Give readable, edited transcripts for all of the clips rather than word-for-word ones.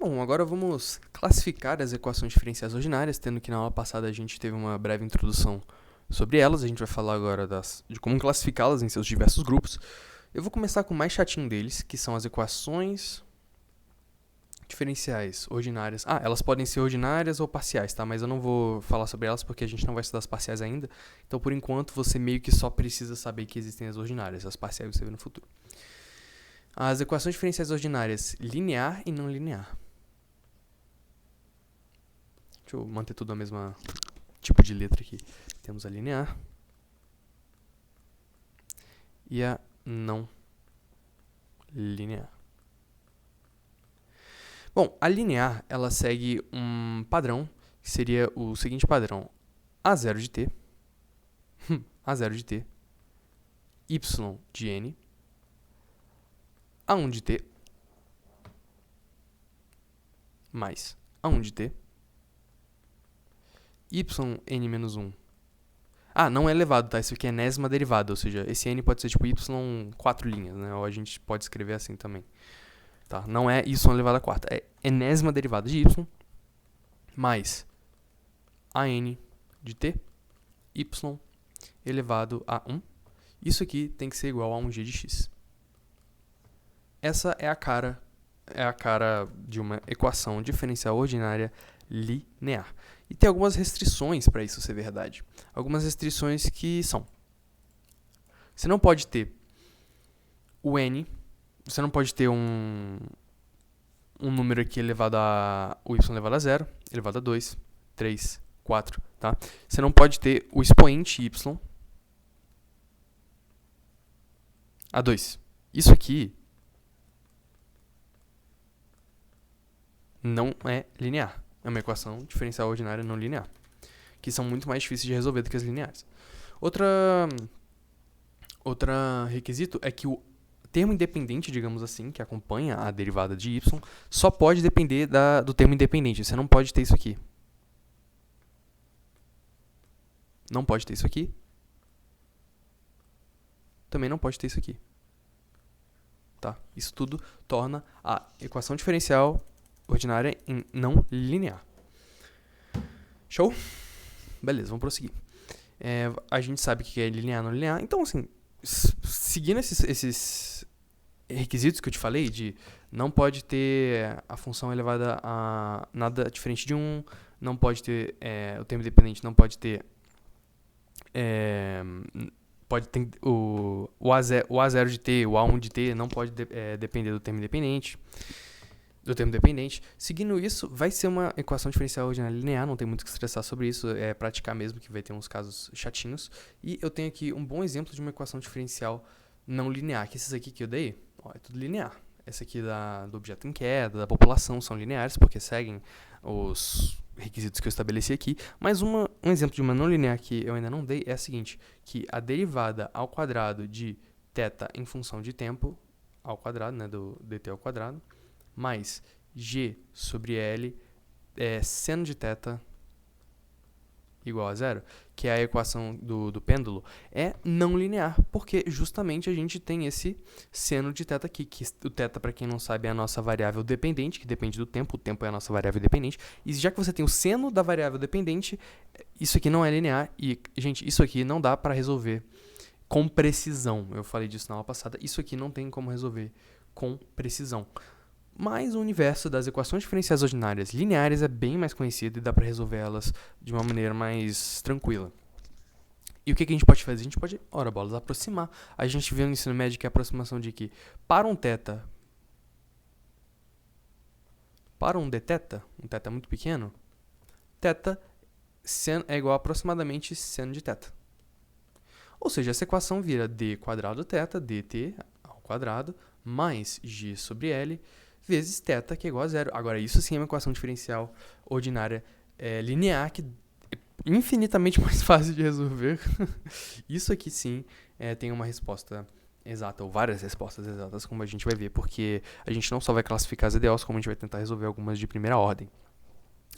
Bom, agora vamos classificar as equações diferenciais ordinárias, tendo que na aula passada a gente teve uma breve introdução sobre elas. A gente vai falar agora de como classificá-las em seus diversos grupos. Eu vou começar com o mais chatinho deles, que são as equações diferenciais ordinárias. Elas podem ser ordinárias ou parciais, tá? Mas eu não vou falar sobre elas porque a gente não vai estudar as parciais ainda. Então, por enquanto, você meio que só precisa saber que existem as ordinárias. As parciais você vê no futuro. As equações diferenciais ordinárias linear e não linear. Deixa eu manter tudo a mesma tipo de letra aqui. Temos a linear e a não linear. Bom, a linear, ela segue um padrão, que seria o seguinte padrão. A0 de t, A0 de t, y de n, A1 de t, mais A1 de t, yn-1. Não é elevado, tá? Isso aqui é enésima derivada, ou seja, esse n pode ser tipo y 4 linhas, né? Ou a gente pode escrever assim também. Tá? Não é y elevado a quarta, é enésima derivada de y mais an de t, y elevado a 1. Isso aqui tem que ser igual a 1g de x. Essa é a cara de uma equação diferencial ordinária linear. E tem algumas restrições para isso ser verdade. Algumas restrições que são: você não pode ter o n, você não pode ter um número aqui elevado a o y elevado a 0, elevado a 2, 3, 4, tá? Você não pode ter o expoente y a 2. Isso aqui não é linear. É uma equação diferencial ordinária não linear, que são muito mais difíceis de resolver do que as lineares. Outra requisito é que o termo independente, digamos assim, que acompanha a derivada de y, só pode depender do termo independente. Você não pode ter isso aqui. Não pode ter isso aqui. Também não pode ter isso aqui. Tá? Isso tudo torna a equação diferencial ordinária em não linear. Show? Beleza, vamos prosseguir. A gente sabe que é linear, não linear. Então, assim, seguindo esses requisitos que eu te falei, de não pode ter a função elevada a nada diferente de 1, não pode ter o termo independente, não pode ter o A0 de t, o A1 de t, não pode depender do termo independente. Seguindo isso, vai ser uma equação diferencial ordinária linear, não tem muito o que estressar sobre isso, é praticar mesmo, que vai ter uns casos chatinhos. E eu tenho aqui um bom exemplo de uma equação diferencial não linear, que esses aqui que eu dei, é tudo linear. Essa aqui do objeto em queda, da população, são lineares, porque seguem os requisitos que eu estabeleci aqui. Mas um exemplo de uma não linear que eu ainda não dei é a seguinte, que a derivada ao quadrado de θ em função de tempo ao quadrado, né, do dt ao quadrado, mais g sobre L seno de θ igual a 0, que é a equação do pêndulo, é não linear, porque justamente a gente tem esse seno de θ aqui, que o θ, para quem não sabe, é a nossa variável dependente, que depende do tempo, o tempo é a nossa variável dependente, e já que você tem o seno da variável dependente, isso aqui não é linear, e, gente, isso aqui não dá para resolver com precisão. Eu falei disso na aula passada, isso aqui não tem como resolver com precisão. Mas o universo das equações diferenciais ordinárias lineares é bem mais conhecido e dá para resolver elas de uma maneira mais tranquila. E o que a gente pode fazer? A gente pode, aproximar. A gente viu no ensino médio que a aproximação de que para um θ, para um dθ, um θ muito pequeno, θ é igual a aproximadamente seno de θ. Ou seja, essa equação vira d quadrado θ, dt ao quadrado, mais g sobre L, vezes θ, que é igual a 0. Agora, isso sim é uma equação diferencial ordinária linear, que é infinitamente mais fácil de resolver. Isso aqui sim tem uma resposta exata, ou várias respostas exatas, como a gente vai ver, porque a gente não só vai classificar as EDOs, como a gente vai tentar resolver algumas de primeira ordem.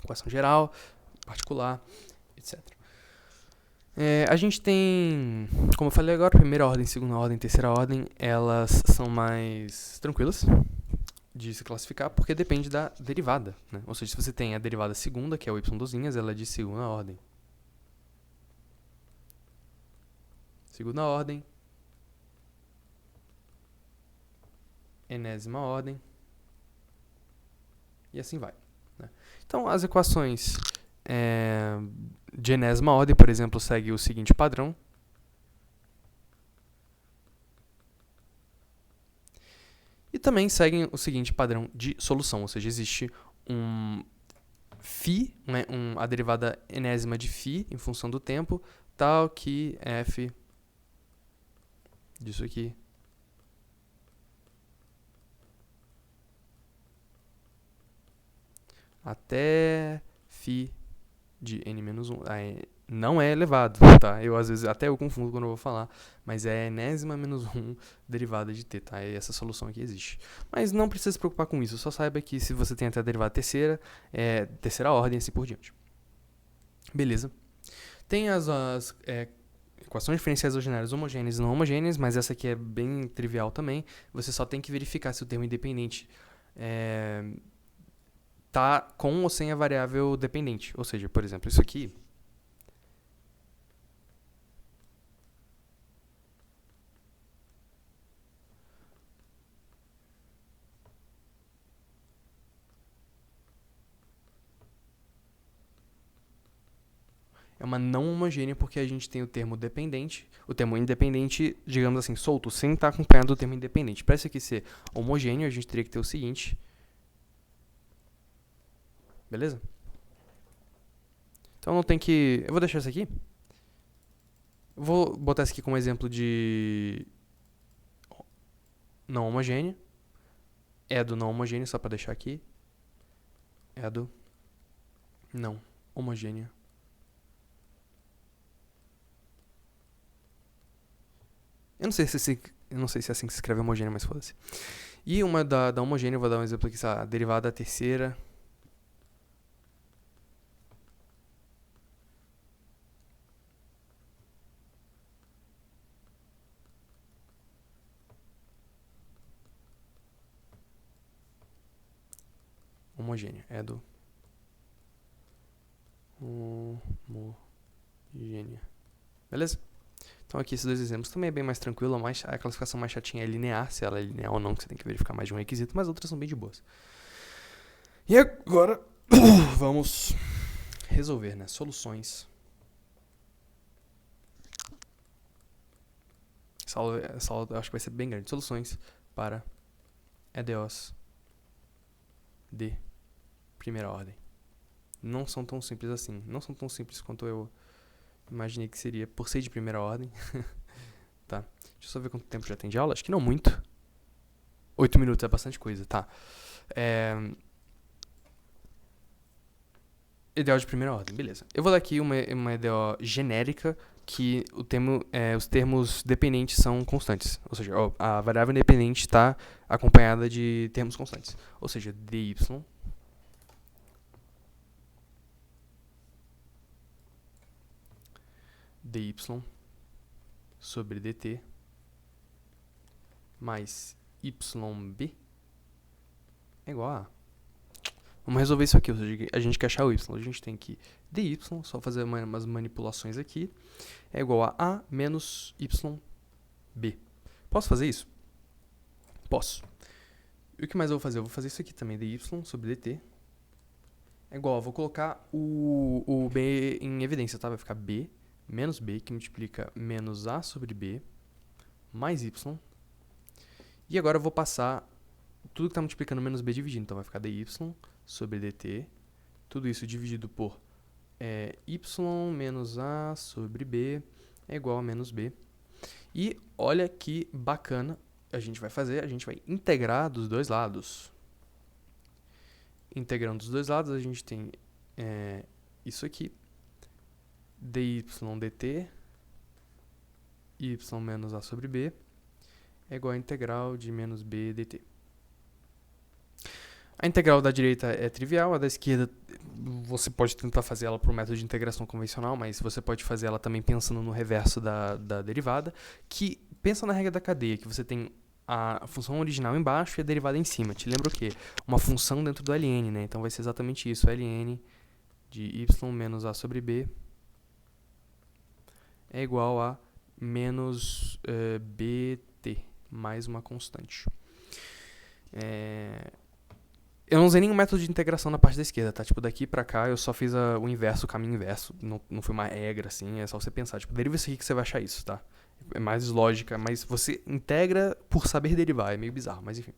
Equação geral, particular, etc. A gente tem, como eu falei agora, primeira ordem, segunda ordem, terceira ordem, elas são mais tranquilas. de se classificar porque depende da derivada, né? Ou seja, se você tem a derivada segunda, que é o y duzinhas, ela é de segunda ordem. Segunda ordem. Enésima ordem. E assim vai, né? Então, as equações de enésima ordem, por exemplo, seguem o seguinte padrão. E também seguem o seguinte padrão de solução, ou seja, existe um φ, né, a derivada enésima de φ em função do tempo, tal que f disso aqui até φ de n-1 não é elevado, tá? Às vezes até eu confundo quando eu vou falar, mas é enésima menos 1 derivada de t, tá? E essa solução aqui existe. Mas não precisa se preocupar com isso, só saiba que se você tem até a derivada terceira, terceira ordem e assim por diante. Beleza. Tem as equações diferenciais ordinárias homogêneas e não homogêneas, mas essa aqui é bem trivial também. Você só tem que verificar se o termo independente tá com ou sem a variável dependente. Ou seja, por exemplo, isso aqui é uma não homogênea porque a gente tem o termo dependente, o termo independente, digamos assim, solto, sem estar acompanhado do termo independente. Para isso aqui ser homogêneo, a gente teria que ter o seguinte. Beleza? Então não tem que... Eu vou deixar isso aqui. Vou botar isso aqui como exemplo de não homogênea. É do não homogêneo, só para deixar aqui. É do não homogênea. Eu não sei se é assim que se escreve homogênea, mas foda-se. E uma da homogênea, eu vou dar um exemplo aqui, a derivada terceira. Homogênea. É do homogênea. Beleza? Então aqui esses dois exemplos também é bem mais tranquilo, mas a classificação mais chatinha é linear, se ela é linear ou não, que você tem que verificar mais de um requisito, mas outras são bem de boas. E agora vamos resolver, né? Soluções. Essa aula eu acho que vai ser bem grande. Soluções para EDOs de primeira ordem. Não são tão simples assim. Não são tão simples quanto eu imaginei que seria por ser de primeira ordem. Tá. Deixa eu só ver quanto tempo já tem de aula. Acho que não muito. 8 minutos é bastante coisa, tá. EDO de primeira ordem, beleza. Eu vou dar aqui uma EDO genérica que os termos dependentes são constantes. Ou seja, a variável independente está acompanhada de termos constantes. Ou seja, dy sobre dt mais yb é igual a... Vamos resolver isso aqui, ou seja, a gente quer achar o y. A gente tem que dy, só fazer umas manipulações aqui, é igual a menos yb. Posso fazer isso? Posso. E o que mais eu vou fazer? Eu vou fazer isso aqui também, dy sobre dt é igual, eu vou colocar o b em evidência, tá? Vai ficar b menos b, que multiplica menos a sobre b, mais y. E agora eu vou passar tudo que está multiplicando menos b dividindo. Então vai ficar dy sobre dt. Tudo isso dividido por y menos a sobre b é igual a menos b. E olha que bacana a gente vai fazer. A gente vai integrar dos dois lados. Integrando dos dois lados, a gente tem isso aqui. dy dt y menos a sobre b é igual a integral de menos b dt. A integral da direita é trivial, a da esquerda você pode tentar fazer ela por método de integração convencional, mas você pode fazer ela também pensando no reverso da derivada, que pensa na regra da cadeia, que você tem a função original embaixo e a derivada em cima. Te lembra o quê? Uma função dentro do ln, né? Então vai ser exatamente isso. ln de y menos a sobre b é igual a menos bt, mais uma constante. Eu não usei nenhum método de integração na parte da esquerda, tá? Tipo, daqui pra cá eu só fiz o inverso, o caminho inverso. Não foi uma regra, assim, é só você pensar. Tipo, deriva isso aqui que você vai achar isso, tá? É mais lógica, mas você integra por saber derivar. É meio bizarro, mas enfim.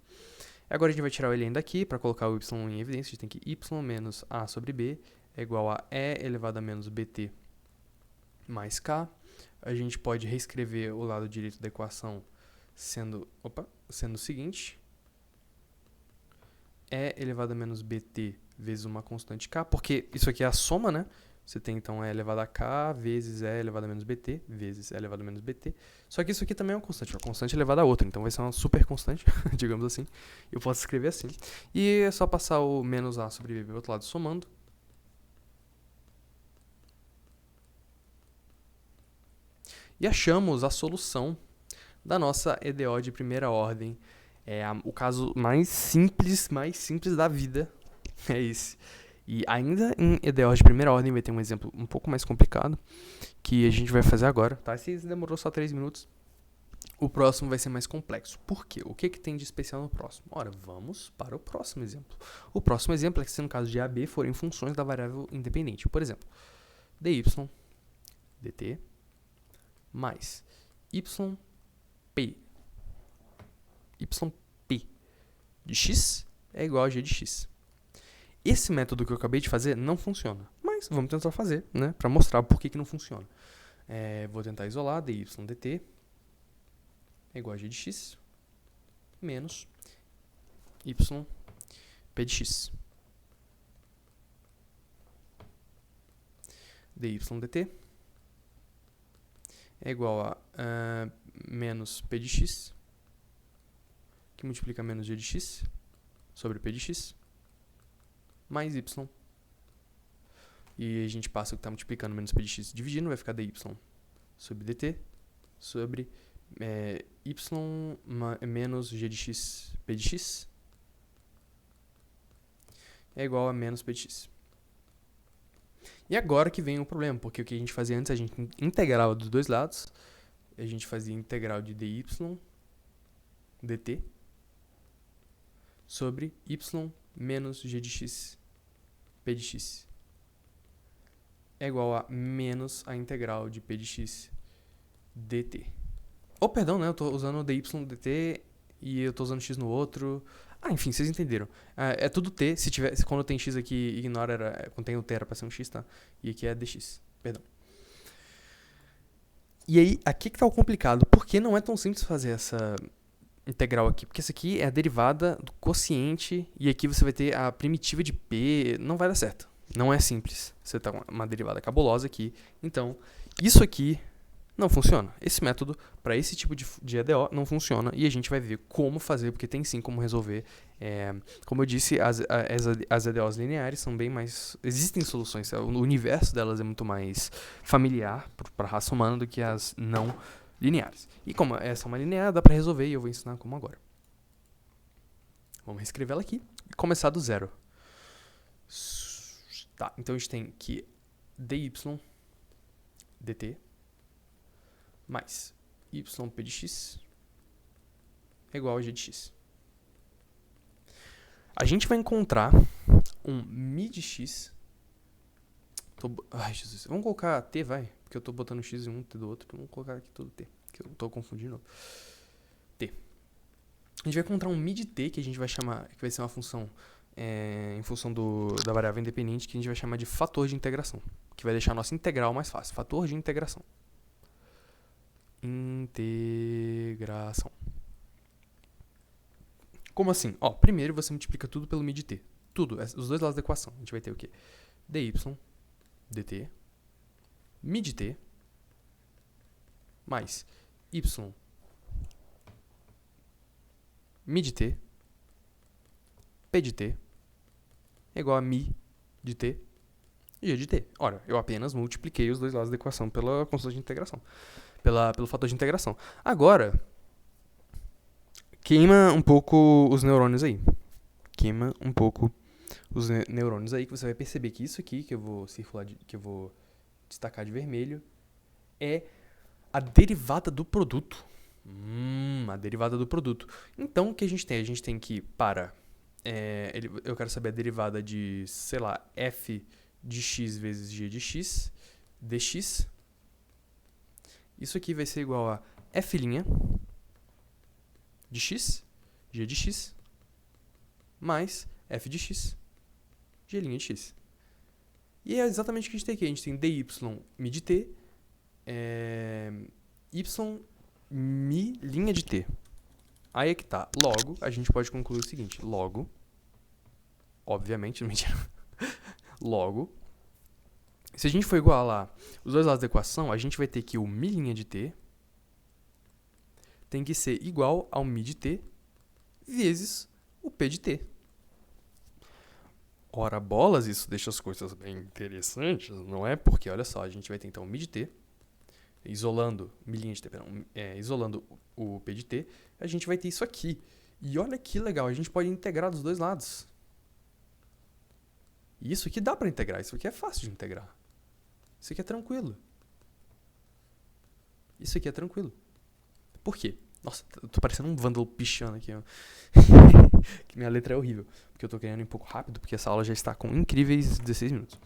Agora a gente vai tirar o ln daqui pra colocar o y em evidência. A gente tem que y menos a sobre b é igual a e elevado a menos bt mais k. A gente pode reescrever o lado direito da equação sendo o seguinte: e elevado a menos bt vezes uma constante k, porque isso aqui é a soma, né? Você tem, então, e elevado a k vezes e elevado a menos bt vezes e elevado a menos bt. Só que isso aqui também é uma constante elevada a outra, então vai ser uma super constante, digamos assim. Eu posso escrever assim. E é só passar o menos a sobre b do outro lado somando. E achamos a solução da nossa EDO de primeira ordem. O caso mais simples da vida é esse. E ainda em EDO de primeira ordem vai ter um exemplo um pouco mais complicado que a gente vai fazer agora, tá? Se demorou só 3 minutos, o próximo vai ser mais complexo. Por quê? O que tem de especial no próximo? Ora, vamos para o próximo exemplo. O próximo exemplo é que se no caso de AB forem funções da variável independente. Por exemplo, dy dt mais yp de x é igual a g de x. Esse método que eu acabei de fazer não funciona, mas vamos tentar fazer, né, para mostrar por que não funciona. Vou tentar isolar dy dt é igual a g de x menos y p de x. dy dt é igual a menos p de x, que multiplica menos g de x sobre p de x, mais y. E a gente passa o que está multiplicando menos p de x dividindo, vai ficar dy sobre dt sobre y menos g de x p de x é igual a menos p de x. E agora que vem o problema, porque o que a gente fazia antes, a gente integrava dos dois lados, a gente fazia integral de dy dt sobre y menos g de x p de x é igual a menos a integral de p de x dt. Perdão, né? Eu estou usando dy dt e eu estou usando x no outro. Enfim, vocês entenderam. É tudo t. Quando tem x aqui, ignora. Quando tem o t era para ser um x, tá? E aqui é dx. Perdão. E aí, aqui que tá o complicado. Por que não é tão simples fazer essa integral aqui? Porque essa aqui é a derivada do quociente e aqui você vai ter a primitiva de p. Não vai dar certo. Não é simples. Você tá com uma derivada cabulosa aqui. Então, isso aqui não funciona. Esse método, para esse tipo de EDO, não funciona. E a gente vai ver como fazer, porque tem sim como resolver. Como eu disse, as EDOs lineares são bem mais... Existem soluções. O universo delas é muito mais familiar para a raça humana do que as não lineares. E como essa é uma linear, dá para resolver e eu vou ensinar como agora. Vamos reescrevê-la aqui e começar do zero. Tá, então a gente tem que dy dt mais yp de x é igual a g de x. A gente vai encontrar um mi de x. Ai, Jesus. Vamos colocar t, vai. Porque eu tô botando x em um, t do outro. Vamos colocar aqui tudo t. Que eu tô confundindo. T. A gente vai encontrar um mi de t que a gente vai chamar, que vai ser uma função em função da variável independente, que a gente vai chamar de fator de integração. Que vai deixar a nossa integral mais fácil. Fator de integração. Integração. Como assim? Primeiro você multiplica tudo pelo mi de t. Tudo, os dois lados da equação. A gente vai ter o quê? dy dt mi de t mais y mi de t p de t é igual a mi de t g de t. Ora, eu apenas multipliquei os dois lados da equação pela constante de integração. Pelo fator de integração. Agora, queima um pouco os neurônios aí. Queima um pouco os neurônios aí, que você vai perceber que isso aqui, que eu vou que eu vou destacar de vermelho, é a derivada do produto. A derivada do produto. Então, o que a gente tem? A gente tem que, eu quero saber a derivada de, sei lá, f de x vezes g de x, dx. Isso aqui vai ser igual a f' de x, g de x, mais f de x, g' de x. E é exatamente o que a gente tem aqui. A gente tem dy mi de t, y mi' de t. Aí é que tá. Logo, a gente pode concluir o seguinte. Logo, obviamente, mentira. Logo, se a gente for igualar os dois lados da equação, a gente vai ter que o mi' de t tem que ser igual ao mi de t vezes o p de t. Ora bolas, isso deixa as coisas bem interessantes, não é? Porque, olha só, a gente vai ter então o mi de t, isolando o p de t, a gente vai ter isso aqui. E olha que legal, a gente pode integrar dos dois lados. E isso aqui dá pra integrar, isso aqui é fácil de integrar. Isso aqui é tranquilo. Isso aqui é tranquilo. Por quê? Nossa, eu tô parecendo um vândalo pichando aqui, ó. Que minha letra é horrível. Porque eu tô querendo ir um pouco rápido, porque essa aula já está com incríveis 16 minutos.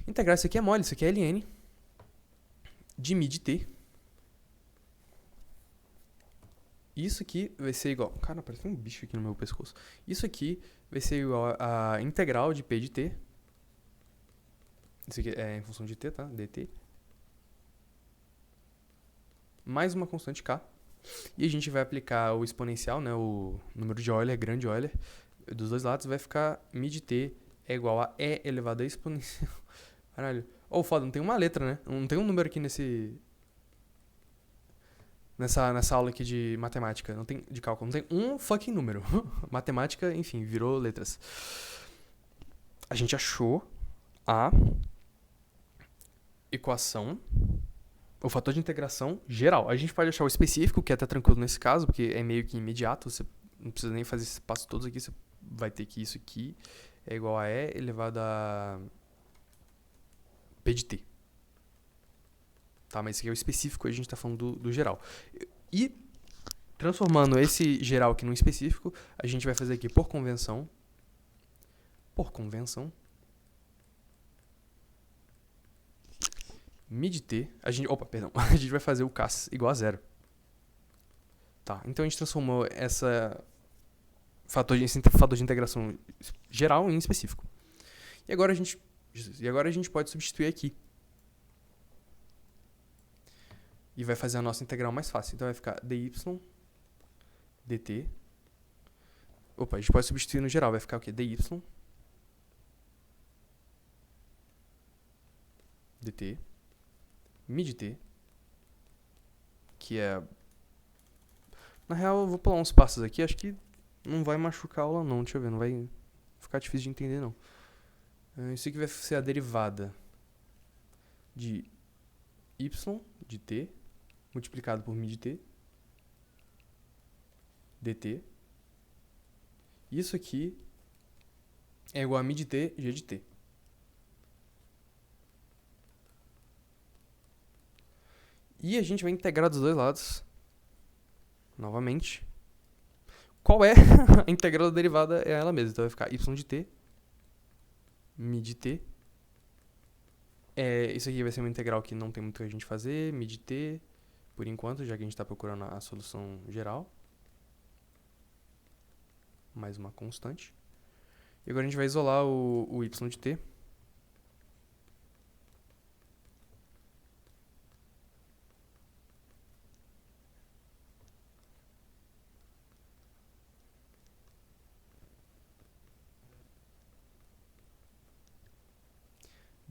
Integrar isso aqui é mole, isso aqui é ln de mi de t. Isso aqui vai ser igual... Cara, parece um bicho aqui no meu pescoço. Isso aqui vai ser igual a integral de p de t. Isso aqui é em função de t, tá? dt. Mais uma constante k. E a gente vai aplicar o exponencial, né? O número de Euler, grande Euler. Dos dois lados vai ficar mi de t é igual a e elevado a exponencial. Caralho. Oh, foda, não tem uma letra, né? Não tem um número aqui nessa aula aqui de matemática, não tem de cálculo, não tem um fucking número. Matemática, enfim, virou letras. A gente achou a equação, o fator de integração geral. A gente pode achar o específico, que é até tranquilo nesse caso, porque é meio que imediato, você não precisa nem fazer esse passo todos aqui, você vai ter que isso aqui é igual a e elevado a p de t. Tá, mas esse aqui é o específico, a gente tá falando do geral. E, transformando esse geral aqui no específico, a gente vai fazer aqui por convenção. Mi de t. A gente vai fazer o k igual a zero. Tá, então a gente transformou esse fator de integração geral em específico. E agora a gente pode substituir aqui. E vai fazer a nossa integral mais fácil. Então vai ficar dy dt. A gente pode substituir no geral. Vai ficar o quê? Dy dt mi de t, que é... Na real, eu vou pular uns passos aqui. Acho que não vai machucar a aula, não. Deixa eu ver. Não vai ficar difícil de entender, não. Isso aqui vai ser a derivada de y de t multiplicado por mi de t dt. Isso aqui é igual a mi de t, g de t. E a gente vai integrar dos dois lados. Novamente. Qual é a integral da derivada? É ela mesma. Então vai ficar y de t, mi de t. Isso aqui vai ser uma integral que não tem muito o que a gente fazer. Mi de t, por enquanto, já que a gente está procurando a solução geral. Mais uma constante. E agora a gente vai isolar o y de t.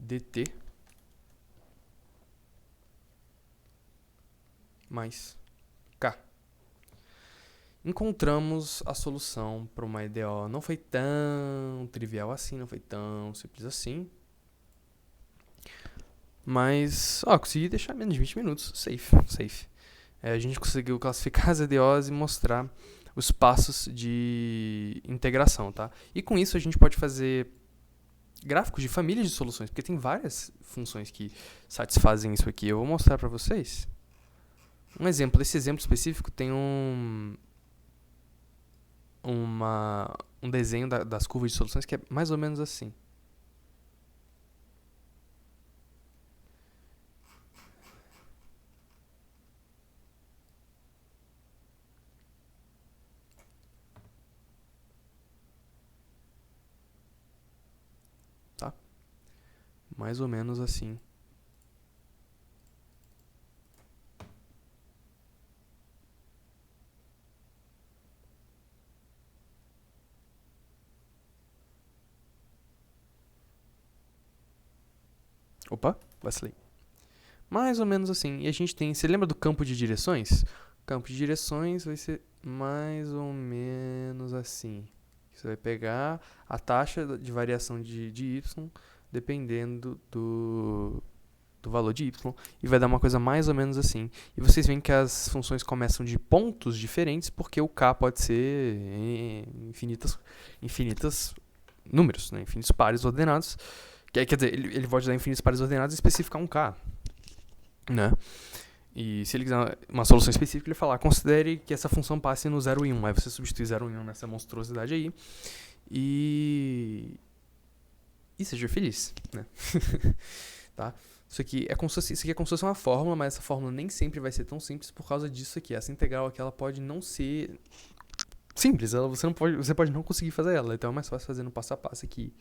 dt mais k. Encontramos a solução para uma EDO. Não foi tão trivial assim, não foi tão simples assim. Mas, consegui deixar menos de 20 minutos. Safe. A gente conseguiu classificar as EDOs e mostrar os passos de integração, tá? E com isso a gente pode fazer gráficos de famílias de soluções, porque tem várias funções que satisfazem isso aqui. Eu vou mostrar para vocês. Um exemplo, esse exemplo específico tem um desenho das curvas de soluções que é mais ou menos assim. Tá? Mais ou menos assim. Opa, vacilei. Mais ou menos assim. E a gente tem... Você lembra do campo de direções? O campo de direções vai ser mais ou menos assim. Você vai pegar a taxa de variação de y, dependendo do valor de y, e vai dar uma coisa mais ou menos assim. E vocês veem que as funções começam de pontos diferentes, porque o k pode ser infinitos números, né? Infinitos pares ordenados. Quer dizer, ele pode dar infinitos pares ordenados e especificar um k, né? E se ele quiser uma solução específica, ele falar, considere que essa função passe no 0 e 1. Aí você substitui 0 e 1 nessa monstruosidade aí. E seja feliz, né? Tá? Isso aqui é como se fosse uma fórmula, mas essa fórmula nem sempre vai ser tão simples por causa disso aqui. Essa integral aqui, ela pode não ser simples. Você pode não conseguir fazer ela. Então é mais fácil fazer no passo a passo aqui.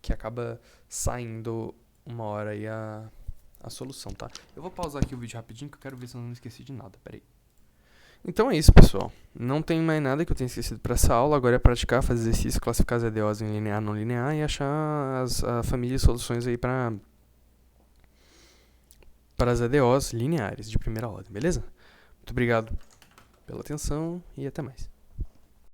Que acaba saindo uma hora aí a solução, tá? Eu vou pausar aqui o vídeo rapidinho que eu quero ver se eu não esqueci de nada. Pera aí. Então é isso, pessoal. Não tem mais nada que eu tenha esquecido para essa aula. Agora é praticar, fazer exercício, classificar as EDOs em linear, não linear e achar a família de soluções aí para as EDOs lineares de primeira ordem, beleza? Muito obrigado pela atenção e até mais.